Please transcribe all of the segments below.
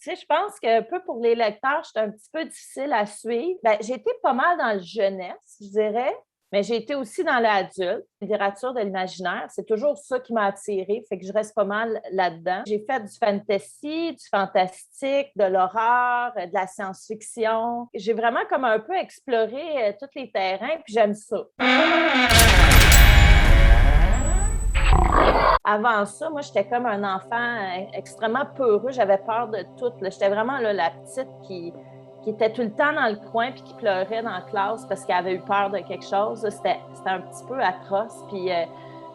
sais, je pense que un peu pour les lecteurs, j'étais un petit peu difficile à suivre. Ben, j'ai été pas mal dans le jeunesse, je dirais, mais j'ai été aussi dans l'adulte, littérature de l'imaginaire. C'est toujours ça qui m'a attirée, fait que je reste pas mal là-dedans. J'ai fait du fantasy, du fantastique, de l'horreur, de la science-fiction. J'ai vraiment comme un peu exploré tous les terrains, puis j'aime ça. Avant ça, moi, j'étais comme un enfant extrêmement peureux. J'avais peur de tout. Là. J'étais vraiment là, la petite qui était tout le temps dans le coin puis qui pleurait dans la classe parce qu'elle avait eu peur de quelque chose. C'était un petit peu atroce. Puis à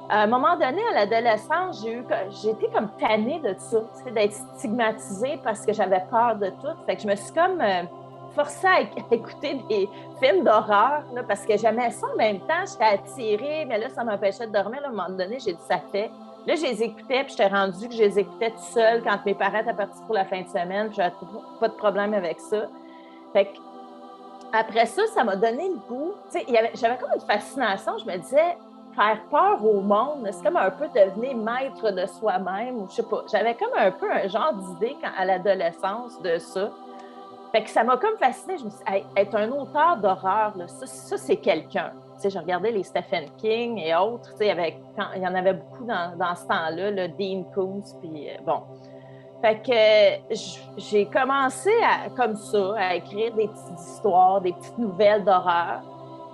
un moment donné, à l'adolescence, j'ai été comme tannée de ça, d'être stigmatisée parce que j'avais peur de tout. Fait que je me suis comme forcée à écouter des films d'horreur là, parce que j'aimais ça en même temps. J'étais attirée, mais là, ça m'empêchait de dormir. Là, à un moment donné, j'ai dit ça fait. Là, je les écoutais, puis j'étais rendue que je les écoutais toute seule quand mes parents étaient partis pour la fin de semaine, puis j'avais pas de problème avec ça. Fait que, après ça, ça m'a donné le goût. J'avais comme une fascination. Je me disais, faire peur au monde, c'est comme un peu devenir maître de soi-même, ou je sais pas. J'avais comme un peu un genre d'idée à l'adolescence de ça. Fait que ça m'a comme fascinée. Je me suis dit, hey, être un auteur d'horreur, là, ça c'est quelqu'un. J'ai regardé les Stephen King et autres. Il y en avait beaucoup dans ce temps-là, le Dean Koontz, puis bon. Fait que j'ai commencé comme ça, à écrire des petites histoires, des petites nouvelles d'horreur.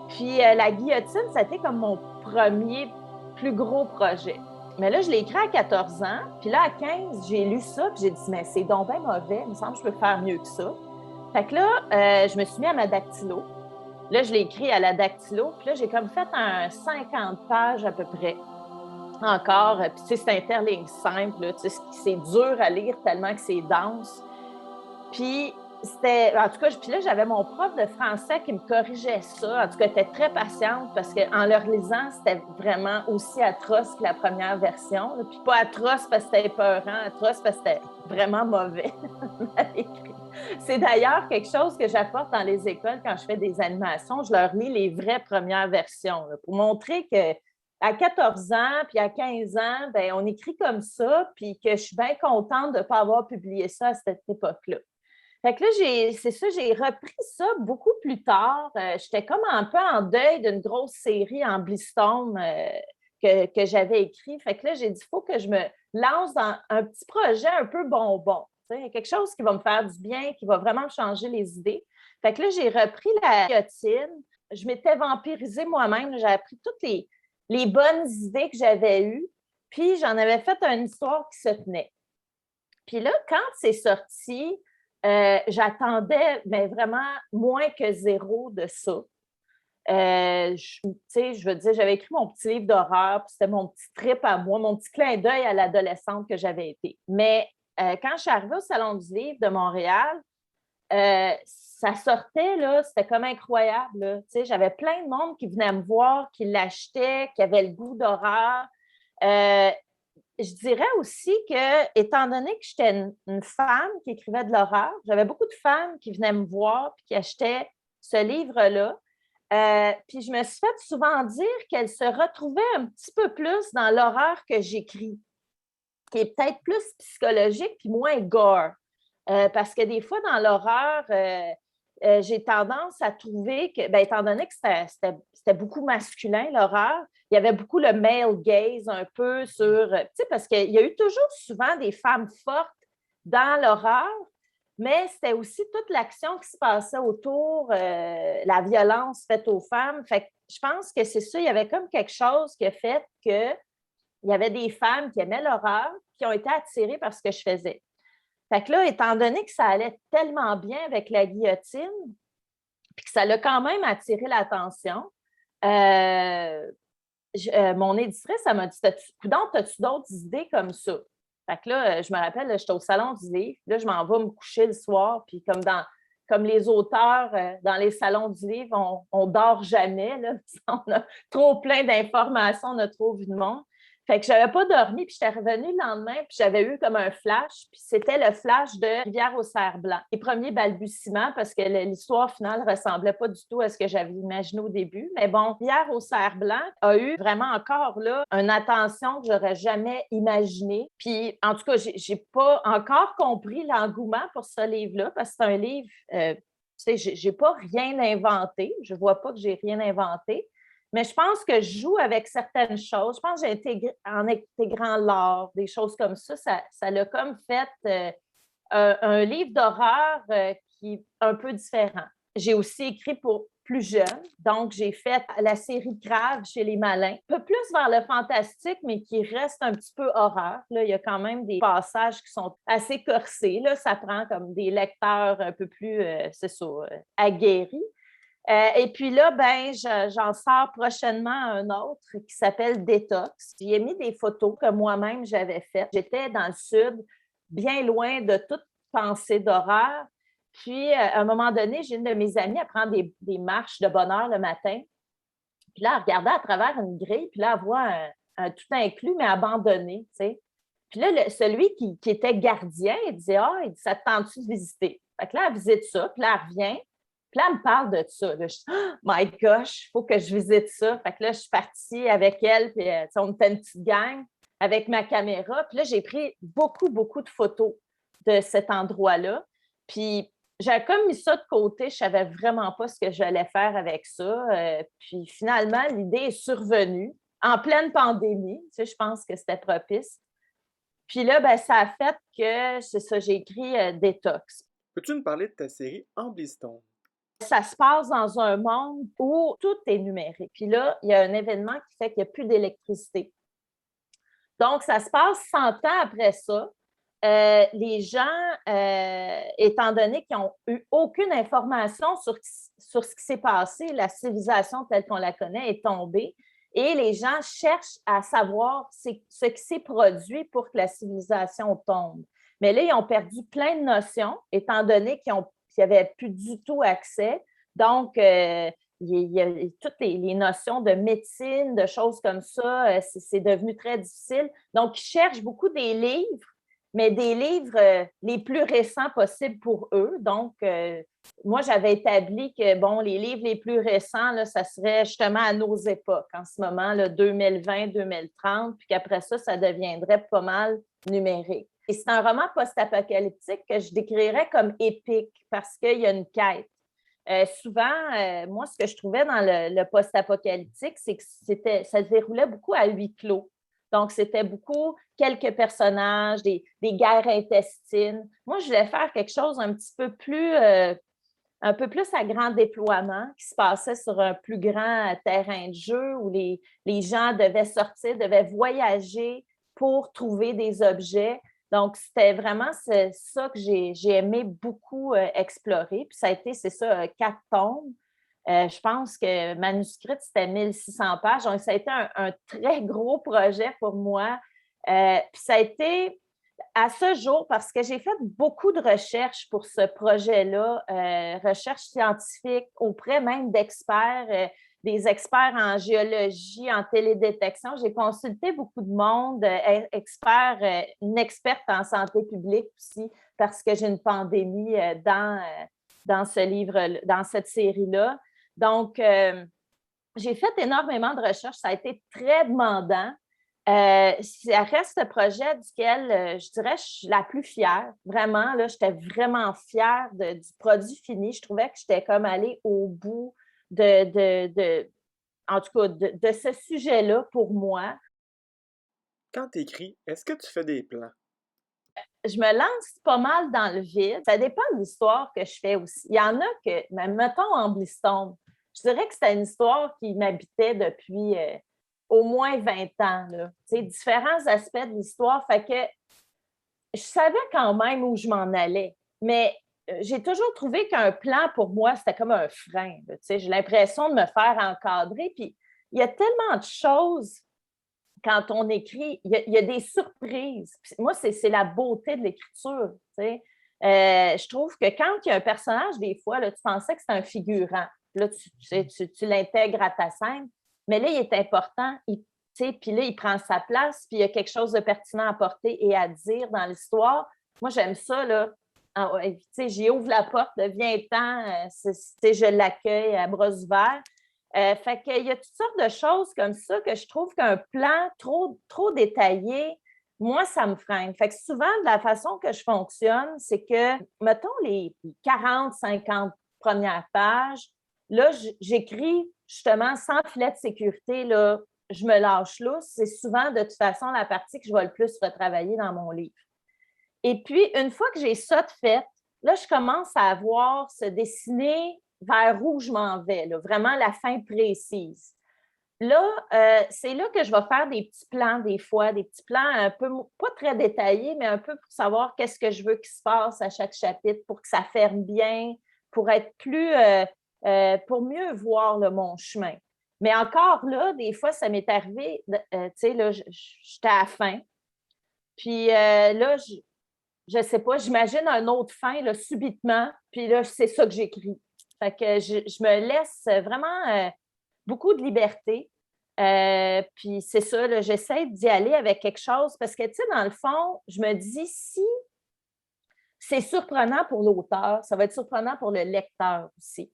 Puis la guillotine, ça a été comme mon premier plus gros projet. Mais là, je l'ai écrit à 14 ans. Puis là, à 15, j'ai lu ça. Puis j'ai dit, mais c'est donc bien mauvais. Il me semble que je peux faire mieux que ça. Fait que là, je me suis mis à ma dactylo. Là, je l'ai écrit à la dactylo. Puis là, j'ai comme fait un 50 pages à peu près. Encore. Puis, tu sais, c'est interligne simple. Là, c'est dur à lire tellement que c'est dense. Puis, en tout cas, puis là, j'avais mon prof de français qui me corrigeait ça. En tout cas, elle était très patiente parce qu'en le relisant, c'était vraiment aussi atroce que la première version. Là. Puis pas atroce parce que c'était épeurant, atroce parce que c'était vraiment mauvais. C'est d'ailleurs quelque chose que j'apporte dans les écoles quand je fais des animations. Je leur lis les vraies premières versions là, pour montrer que à 14 ans, puis à 15 ans, ben, on écrit comme ça, puis que je suis bien contente de ne pas avoir publié ça à cette époque-là. Fait que là, c'est ça, j'ai repris ça beaucoup plus tard. J'étais comme un peu en deuil d'une grosse série en Blisstone que j'avais écrit. Fait que là, j'ai dit, il faut que je me lance dans un petit projet un peu bonbon. Quelque chose qui va me faire du bien, qui va vraiment me changer les idées. Fait que là, j'ai repris la guillotine. Je m'étais vampirisée moi-même. J'avais pris toutes les bonnes idées que j'avais eues. Puis, j'en avais fait une histoire qui se tenait. Puis là, quand c'est sorti, j'attendais mais vraiment moins que zéro de ça. Je veux dire, j'avais écrit mon petit livre d'horreur, puis c'était mon petit trip à moi, mon petit clin d'œil à l'adolescente que j'avais été. Mais quand je suis arrivée au Salon du livre de Montréal, ça sortait, là, c'était comme incroyable. Là. J'avais plein de monde qui venait me voir, qui l'achetaient, qui avait le goût d'horreur. Je dirais aussi que, étant donné que j'étais une femme qui écrivait de l'horreur, j'avais beaucoup de femmes qui venaient me voir et qui achetaient ce livre-là. Puis je me suis fait souvent dire qu'elles se retrouvaient un petit peu plus dans l'horreur que j'écris, qui est peut-être plus psychologique puis moins gore. Parce que des fois, dans l'horreur, j'ai tendance à trouver que, bien, étant donné que c'était beaucoup masculin, l'horreur, il y avait beaucoup le male gaze un peu sur, tu sais, parce qu'il y a eu toujours souvent des femmes fortes dans l'horreur, mais c'était aussi toute l'action qui se passait autour, la violence faite aux femmes. Fait que je pense que c'est ça, il y avait comme quelque chose qui a fait qu'il y avait des femmes qui aimaient l'horreur, qui ont été attirées par ce que je faisais. Fait que là, étant donné que ça allait tellement bien avec la guillotine, puis que ça l'a quand même attiré l'attention, mon éditrice, elle m'a dit, Coudonc, as-tu d'autres idées comme ça? Fait que là, je me rappelle, j'étais au salon du livre, là, je m'en vais me coucher le soir, puis comme les auteurs dans les salons du livre, on dort jamais, là, on a trop plein d'informations, on a trop vu de monde. Fait que j'avais pas dormi, puis j'étais revenue le lendemain, puis j'avais eu comme un flash, puis c'était le flash de Rivière-au-Cerf-Blanc. Les premiers balbutiements, parce que l'histoire finale ressemblait pas du tout à ce que j'avais imaginé au début. Mais bon, Rivière-au-Cerf-Blanc a eu vraiment encore là une attention que j'aurais jamais imaginée. Puis en tout cas, j'ai pas encore compris l'engouement pour ce livre-là, parce que c'est un livre, tu sais, j'ai pas rien inventé. Je vois pas que j'ai rien inventé. Mais je pense que je joue avec certaines choses. Je pense que en intégrant l'art, des choses comme ça l'a comme fait un livre d'horreur qui est un peu différent. J'ai aussi écrit pour plus jeune, donc j'ai fait la série Crave chez les Malins, un peu plus vers le fantastique, mais qui reste un petit peu horreur. Là, il y a quand même des passages qui sont assez corsés. Là, ça prend comme des lecteurs un peu plus, c'est ça, aguerris. Et puis là, ben, j'en sors prochainement un autre qui s'appelle Détox. J'y ai mis des photos que moi-même j'avais faites. J'étais dans le sud, bien loin de toute pensée d'horreur. Puis, à un moment donné, j'ai une de mes amies à prendre des marches de bonne heure le matin. Puis là, elle regardait à travers une grille, puis là, elle voit un tout inclus, mais abandonné, tu sais. Puis là, celui qui était gardien, il disait, il dit, ça te tente-tu de visiter? Fait que là, elle visite ça, puis là, elle revient. Puis là, elle me parle de ça. Là, je dis, oh my gosh, il faut que je visite ça. Fait que là, je suis partie avec elle, puis on était une petite gang avec ma caméra. Puis là, j'ai pris beaucoup, beaucoup de photos de cet endroit-là. Puis j'avais comme mis ça de côté. Je ne savais vraiment pas ce que j'allais faire avec ça. Puis finalement, l'idée est survenue en pleine pandémie. Tu sais, je pense que c'était propice. Puis là, ben, ça a fait que, c'est ça, j'ai écrit Détox. Peux-tu nous parler de ta série Ambliston? Ça se passe dans un monde où tout est numérique. Puis là, il y a un événement qui fait qu'il n'y a plus d'électricité. Donc, ça se passe 100 ans après ça. Les gens, étant donné qu'ils n'ont eu aucune information sur ce qui s'est passé, la civilisation telle qu'on la connaît est tombée, et les gens cherchent à savoir ce qui s'est produit pour que la civilisation tombe. Mais là, ils ont perdu plein de notions, étant donné qu'ils n'avaient plus du tout accès. Donc, il y a toutes les notions de médecine, de choses comme ça, c'est devenu très difficile. Donc, ils cherchent beaucoup des livres, mais des livres les plus récents possibles pour eux. Donc, moi, j'avais établi que, bon, les livres les plus récents, là, ça serait justement à nos époques, en ce moment, 2020-2030, puis qu'après ça, ça deviendrait pas mal numérique. Et c'est un roman post-apocalyptique que je décrirais comme épique parce qu'il y a une quête. Souvent, moi, ce que je trouvais dans le post-apocalyptique, c'est que ça se déroulait beaucoup à huis clos. Donc, c'était beaucoup quelques personnages, des guerres intestines. Moi, je voulais faire quelque chose un peu plus à grand déploiement, qui se passait sur un plus grand terrain de jeu où les gens devaient sortir, devaient voyager pour trouver des objets. Donc, c'était vraiment ça que j'ai aimé beaucoup explorer. Puis ça a été, c'est ça, 4 tomes. Je pense que manuscrit, c'était 1600 pages. Donc, ça a été un très gros projet pour moi. Puis ça a été à ce jour, parce que j'ai fait beaucoup de recherches pour ce projet-là, recherches scientifiques auprès même d'experts, des experts en géologie, en télédétection. J'ai consulté beaucoup de monde, une experte en santé publique aussi, parce que j'ai une pandémie dans ce livre, dans cette série-là. Donc, j'ai fait énormément de recherches. Ça a été très demandant. Ça reste le projet duquel je dirais je suis la plus fière. Vraiment, là, j'étais vraiment fière du produit fini. Je trouvais que j'étais comme allée au bout en tout cas, de ce sujet-là pour moi. Quand tu écris, est-ce que tu fais des plans? Je me lance pas mal dans le vide. Ça dépend de l'histoire que je fais aussi. Il y en a que, même mettons en Bliston, je dirais que c'était une histoire qui m'habitait depuis au moins 20 ans. Là. Tu sais, différents aspects de l'histoire. Fait que je savais quand même où je m'en allais. Mais j'ai toujours trouvé qu'un plan, pour moi, c'était comme un frein. Là. Tu sais, j'ai l'impression de me faire encadrer. Puis il y a tellement de choses quand on écrit, il y a des surprises. Puis moi, c'est la beauté de l'écriture. Tu sais. Je trouve que quand il y a un personnage, des fois, là, tu pensais que c'était un figurant. Là, tu l'intègres à ta scène. Mais là, il est important. tu sais, puis là, il prend sa place, puis il y a quelque chose de pertinent à porter et à dire dans l'histoire. Moi, j'aime ça, là. Tu sais, j'y ouvre la porte, viens-t'en, tu sais, je l'accueille à bras ouverts. Fait qu'il y a toutes sortes de choses comme ça que je trouve qu'un plan trop détaillé, moi, ça me freine. Fait que souvent, de la façon que je fonctionne, c'est que, mettons, les 40, 50 premières pages, là, j'écris justement sans filet de sécurité, là, je me lâche là. C'est souvent, de toute façon, la partie que je vais le plus retravailler dans mon livre. Et puis, une fois que j'ai ça de fait, là, je commence à voir se dessiner vers où je m'en vais, là, vraiment la fin précise. Là, c'est là que je vais faire des petits plans des fois, des petits plans un peu, pas très détaillés, mais un peu pour savoir qu'est-ce que je veux qu'il se passe à chaque chapitre, pour que ça ferme bien, pour être plus, pour mieux voir là, mon chemin. Mais encore là, des fois, ça m'est arrivé, tu sais, là, j'étais à la fin. Puis là, je sais pas, j'imagine un autre fin, là, subitement, puis là, c'est ça que j'écris. Fait que je me laisse vraiment beaucoup de liberté. Puis c'est ça, là, j'essaie d'y aller avec quelque chose parce que, tu sais, dans le fond, je me dis, si c'est surprenant pour l'auteur, ça va être surprenant pour le lecteur aussi.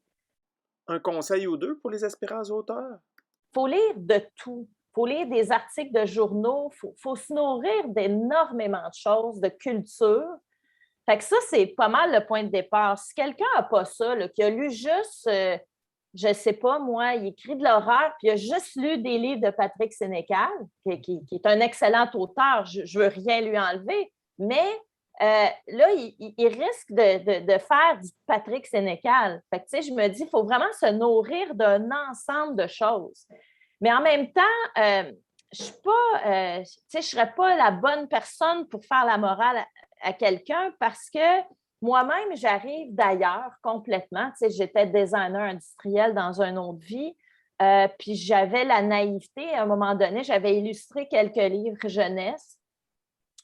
Un conseil ou deux pour les aspirants auteurs? Il faut lire de tout. Il faut lire des articles de journaux. Il faut se nourrir d'énormément de choses, de culture. Fait que ça, c'est pas mal le point de départ. Si quelqu'un n'a pas ça, là, qui a lu juste, je ne sais pas, moi, il écrit de l'horreur, puis il a juste lu des livres de Patrick Sénécal, qui est un excellent auteur, je ne veux rien lui enlever, mais là, il risque de faire du Patrick Sénécal. Fait que, tu sais, je me dis, il faut vraiment se nourrir d'un ensemble de choses. Mais en même temps, je suis pas, tu sais, je serais pas la bonne personne pour faire la morale à quelqu'un parce que moi-même, j'arrive d'ailleurs complètement. Tu sais, j'étais designer industriel dans une autre vie. Puis j'avais la naïveté, à un moment donné, j'avais illustré quelques livres jeunesse.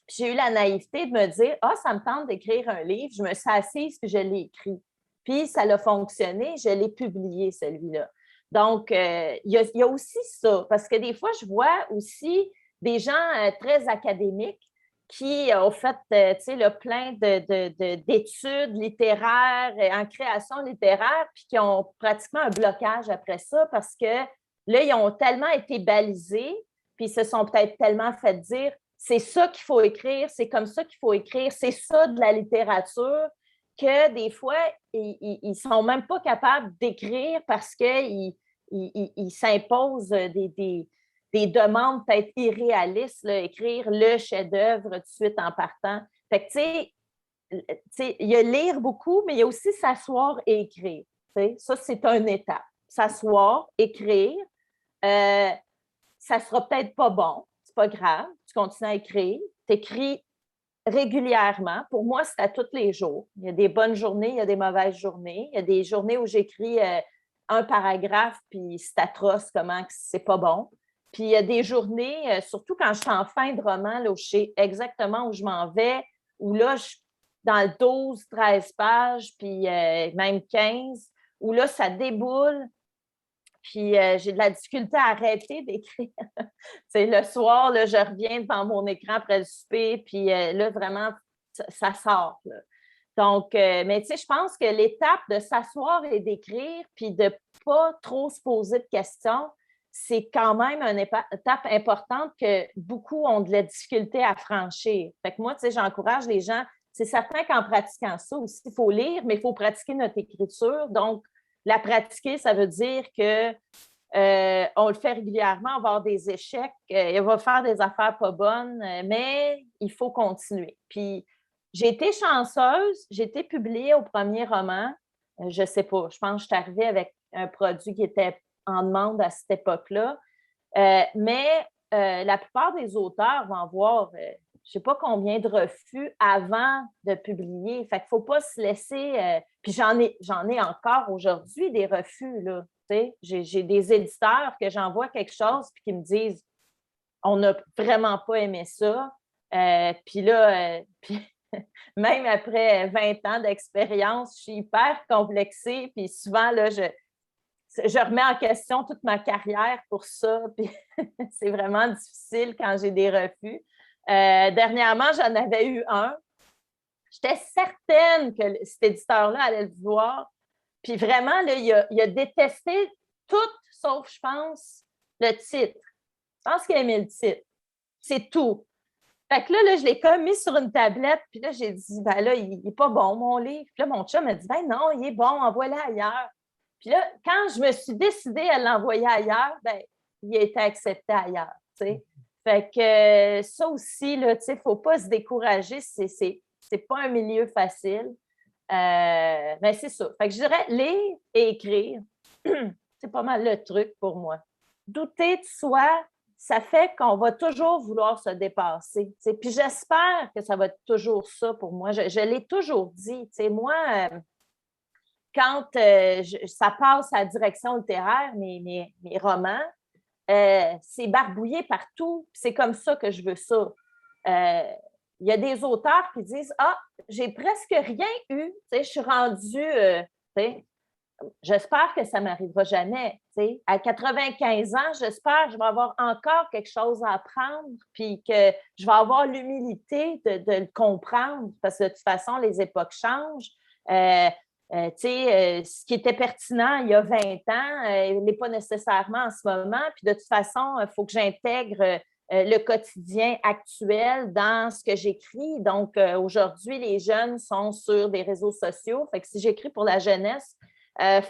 Puis j'ai eu la naïveté de me dire, ah, ça me tente d'écrire un livre. Je me suis assise puis je l'ai écrit. Puis ça a fonctionné, je l'ai publié, celui-là. Donc, il y a aussi ça, parce que des fois, je vois aussi des gens très académiques qui ont fait plein d'études littéraires en création littéraire, puis qui ont pratiquement un blocage après ça parce que là, ils ont tellement été balisés, puis ils se sont peut-être tellement fait dire c'est ça qu'il faut écrire, c'est comme ça qu'il faut écrire, c'est ça de la littérature, que des fois, ils ne sont même pas capables d'écrire parce qu'ils s'imposent des demandes peut-être irréalistes, là, écrire le chef-d'œuvre tout de suite en partant. Fait que, tu sais, il y a lire beaucoup, mais il y a aussi s'asseoir et écrire. Ça, c'est une étape. S'asseoir, écrire. Ça sera peut-être pas bon, c'est pas grave. Tu continues à écrire. Tu écris régulièrement. Pour moi, c'est à tous les jours. Il y a des bonnes journées, il y a des mauvaises journées. Il y a des journées où j'écris un paragraphe, puis c'est atroce comment c'est pas bon. Puis il y a des journées, surtout quand je suis en fin de roman, là, où je sais exactement où je m'en vais, où là, je suis dans le 12, 13 pages, puis même 15, où là, ça déboule. Puis j'ai de la difficulté à arrêter d'écrire. Le soir, là, je reviens devant mon écran après le souper, puis là, vraiment, ça sort. Là. Donc, mais tu sais, je pense que l'étape de s'asseoir et d'écrire, puis de ne pas trop se poser de questions, c'est quand même une étape importante que beaucoup ont de la difficulté à franchir. Fait que moi, tu sais, j'encourage les gens. C'est certain qu'en pratiquant ça aussi, il faut lire, mais il faut pratiquer notre écriture. Donc, la pratiquer, ça veut dire que on le fait régulièrement, on va avoir des échecs, on va faire des affaires pas bonnes, mais il faut continuer. Puis, j'ai été chanceuse, j'ai été publiée au premier roman. Je ne sais pas, je pense que je suis arrivée avec un produit qui était en demande à cette époque-là. Mais la plupart des auteurs vont avoir, je ne sais pas combien de refus avant de publier. Fait qu'il ne faut pas se laisser. Puis j'en ai encore aujourd'hui des refus, là. J'ai des éditeurs que j'envoie quelque chose puis qui me disent on n'a vraiment pas aimé ça. Puis là, même après 20 ans d'expérience, je suis hyper complexée. Puis souvent, là, je remets en question toute ma carrière pour ça, puis c'est vraiment difficile quand j'ai des refus. Dernièrement, j'en avais eu un. J'étais certaine que cet éditeur-là allait le voir. Puis vraiment, là, il a détesté tout, sauf, je pense, le titre. Je pense qu'il a aimé le titre. C'est tout. Fait que là, je l'ai comme mis sur une tablette, puis là, j'ai dit, ben là, il n'est pas bon, mon livre. Puis là, mon chum m'a dit, ben non, il est bon, envoie-le ailleurs. Puis là, quand je me suis décidée à l'envoyer ailleurs, ben, il a été accepté ailleurs, tu sais. Fait que ça aussi, là, tu sais, il ne faut pas se décourager, c'est pas un milieu facile. Mais c'est ça. Fait que je dirais lire et écrire, c'est pas mal le truc pour moi. Douter de soi, ça fait qu'on va toujours vouloir se dépasser. T'sais. Puis j'espère que ça va être toujours ça pour moi. Je l'ai toujours dit. Moi, quand ça passe à la direction littéraire, mes romans, c'est barbouillé partout. C'est comme ça que je veux ça. Il y a des auteurs qui disent « Ah, j'ai presque rien eu. Je suis rendue... j'espère que ça ne m'arrivera jamais. T'sais. À 95 ans, j'espère que je vais avoir encore quelque chose à apprendre puis que je vais avoir l'humilité de le comprendre parce que de toute façon, les époques changent. Ce qui était pertinent il y a 20 ans n'est pas nécessairement en ce moment. Puis de toute façon, il faut que j'intègre le quotidien actuel dans ce que j'écris. Donc, aujourd'hui, les jeunes sont sur des réseaux sociaux. Fait que si j'écris pour la jeunesse,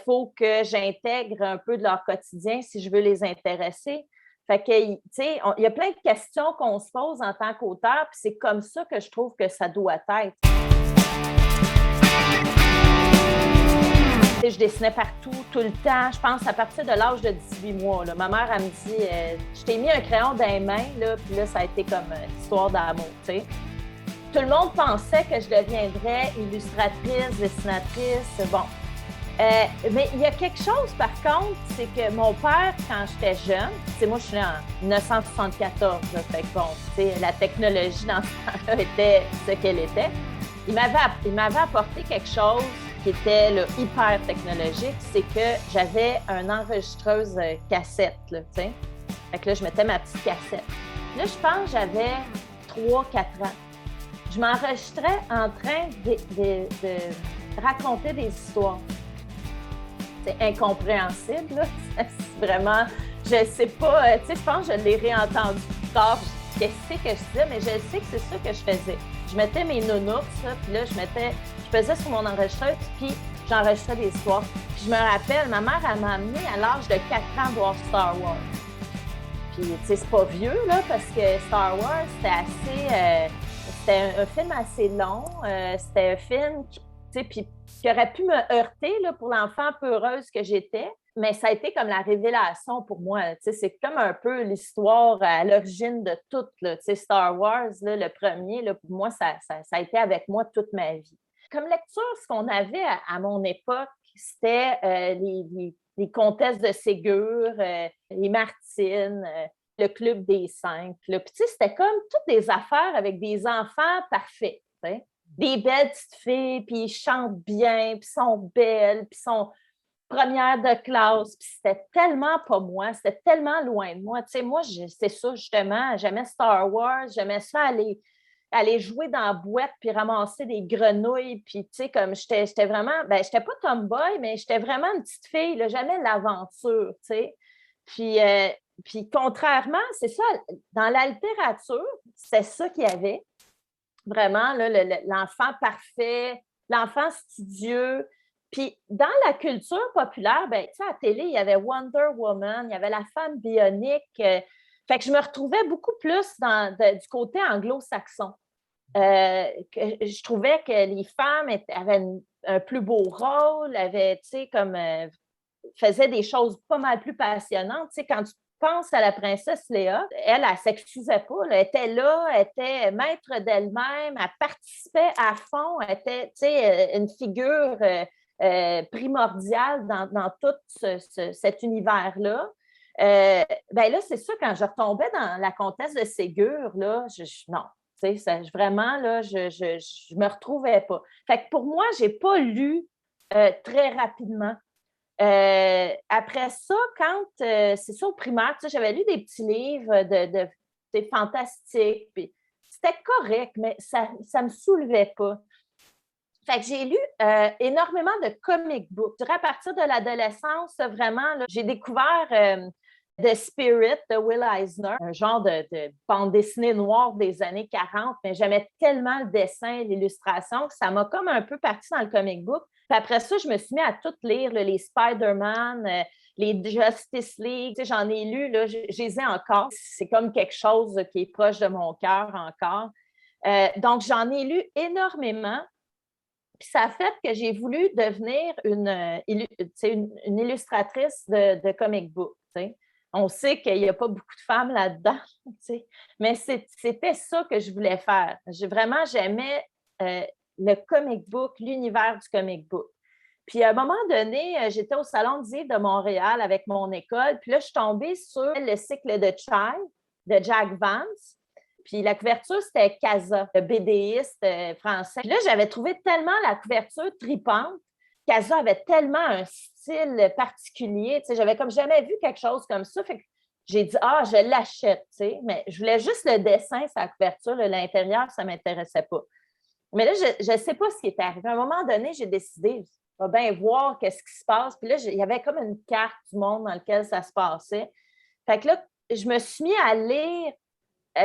faut que j'intègre un peu de leur quotidien si je veux les intéresser. Fait que, tu sais, il y a plein de questions qu'on se pose en tant qu'auteur, puis c'est comme ça que je trouve que ça doit être. Je dessinais partout, tout le temps. Je pense à partir de l'âge de 18 mois. Là. Ma mère, elle me dit je t'ai mis un crayon dans les mains, là, puis là, ça a été comme une histoire d'amour. T'sais. Tout le monde pensait que je deviendrais illustratrice, dessinatrice. Bon. Mais il y a quelque chose, par contre, c'est que mon père, quand j'étais jeune, moi, je suis née en 1974, là, fait que bon, la technologie dans ce temps-là était ce qu'elle était. Il m'avait apporté quelque chose qui était là, hyper technologique, c'est que j'avais une enregistreuse cassette, là, tu sais. Fait que là, je mettais ma petite cassette. Là, je pense que j'avais 3-4 ans. Je m'enregistrais en train de raconter des histoires. C'est incompréhensible, là. C'est vraiment... Je sais pas, tu sais, je pense que je l'ai réentendu plus tard. Qu'est-ce que je disais, mais je sais que c'est ça que je faisais. Je mettais mes nounours, puis là, je faisais sur mon enregistreuse, puis j'enregistrais des histoires. Puis je me rappelle, ma mère, elle m'a amenée à l'âge de 4 ans voir Star Wars. Puis, tu sais, c'est pas vieux, là, parce que Star Wars, c'était un film assez long. C'était un film qui aurait pu me heurter là, pour l'enfant peu heureuse que j'étais. Mais ça a été comme la révélation pour moi. C'est comme un peu l'histoire à l'origine de tout. Là. Star Wars, là, le premier, là, pour moi, ça a été avec moi toute ma vie. Comme lecture, ce qu'on avait à mon époque, c'était les comtesses de Ségur, les Martines, le Club des Cinq. Puis c'était comme toutes des affaires avec des enfants parfaits. T'sais. Des belles petites filles, puis ils chantent bien, puis sont belles, puis sont première de classe, puis c'était tellement pas moi, c'était tellement loin de moi. Tu sais, moi, c'est ça, justement, j'aimais Star Wars, j'aimais ça aller jouer dans la boîte puis ramasser des grenouilles, puis tu sais, comme j'étais vraiment, ben j'étais pas tomboy, mais j'étais vraiment une petite fille, là, j'aimais l'aventure, tu sais. Puis contrairement, c'est ça, dans la littérature, c'est ça qu'il y avait, vraiment, là, l'enfant parfait, l'enfant studieux. Puis dans la culture populaire, ben, tu sais, à la télé, il y avait Wonder Woman, il y avait la femme bionique. Fait que je me retrouvais beaucoup plus du côté anglo-saxon. Je trouvais que les femmes avaient un plus beau rôle, avaient, tu sais, comme faisaient des choses pas mal plus passionnantes. Tu sais, quand tu penses à la princesse Léa, elle s'excusait pas. Elle était là, elle était maître d'elle-même, elle participait à fond, elle était, tu sais, une figure primordiale dans tout cet univers-là. Ben là, c'est ça, quand je retombais dans la comtesse de Ségur, là, non. Tu sais, vraiment, là, je me retrouvais pas. Fait que pour moi, j'ai pas lu très rapidement. Après ça, quand c'est ça au primaire, tu sais, j'avais lu des petits livres de fantastiques, puis c'était correct, mais ça ne me soulevait pas. Fait que j'ai lu énormément de comic books. Je dirais à partir de l'adolescence, vraiment, là, j'ai découvert The Spirit de Will Eisner, un genre de bande dessinée noire des années 40, mais j'aimais tellement le dessin, l'illustration, que ça m'a comme un peu parti dans le comic book. Puis après ça, je me suis mis à tout lire, là, les Spider-Man, les Justice League. Tu sais, j'en ai lu, là, je les ai encore. C'est comme quelque chose qui est proche de mon cœur encore. Donc, j'en ai lu énormément. Puis ça a fait que j'ai voulu devenir une illustratrice de comic book. T'sais. On sait qu'il n'y a pas beaucoup de femmes là-dedans, mais c'était ça que je voulais faire. J'aimais le comic book, l'univers du comic book. Puis à un moment donné, j'étais au Salon du livre de Montréal avec mon école, puis là, je suis tombée sur le cycle de Child de Jack Vance. Puis la couverture, c'était Casa, le BDiste français. Puis là, j'avais trouvé tellement la couverture tripante. Casa avait tellement un style particulier. Tu sais, j'avais comme jamais vu quelque chose comme ça. Fait que j'ai dit, je l'achète. Tu sais. Mais je voulais juste le dessin, sa couverture. L'intérieur, ça ne m'intéressait pas. Mais là, je ne sais pas ce qui est arrivé. À un moment donné, j'ai décidé, je vais bien voir qu'est-ce qui se passe. Puis là, il y avait comme une carte du monde dans lequel ça se passait. Fait que là, je me suis mis à lire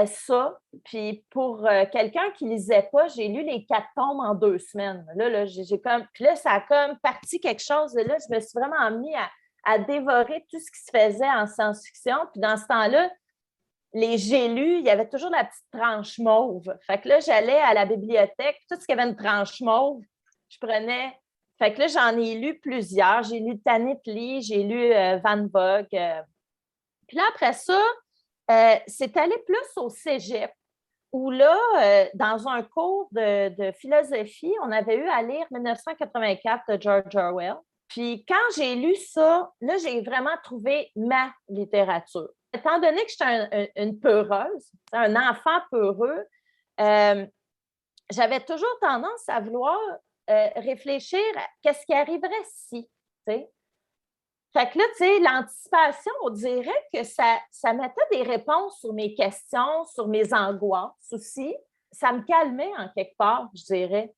ça. Puis pour quelqu'un qui ne lisait pas, j'ai lu les 4 tomes en 2 semaines. Là, j'ai comme. Puis là, ça a comme parti quelque chose. Là, je me suis vraiment mis à dévorer tout ce qui se faisait en science-fiction. Puis dans ce temps-là, j'ai lu, il y avait toujours la petite tranche mauve. Fait que là, j'allais à la bibliothèque, tout ce qui avait une tranche mauve, je prenais. Fait que là, j'en ai lu plusieurs. J'ai lu Tanit Lee, j'ai lu Van Vogt. Puis là, après ça, c'est allé plus au cégep, où là, dans un cours de philosophie, on avait eu à lire 1984 de George Orwell. Puis quand j'ai lu ça, là, j'ai vraiment trouvé ma littérature. Étant donné que j'étais une peureuse, un enfant peureux, j'avais toujours tendance à vouloir réfléchir à qu'est-ce qui arriverait si, tu sais. Fait que là, tu sais, l'anticipation, on dirait que ça mettait des réponses sur mes questions, sur mes angoisses aussi. Ça me calmait en quelque part, je dirais.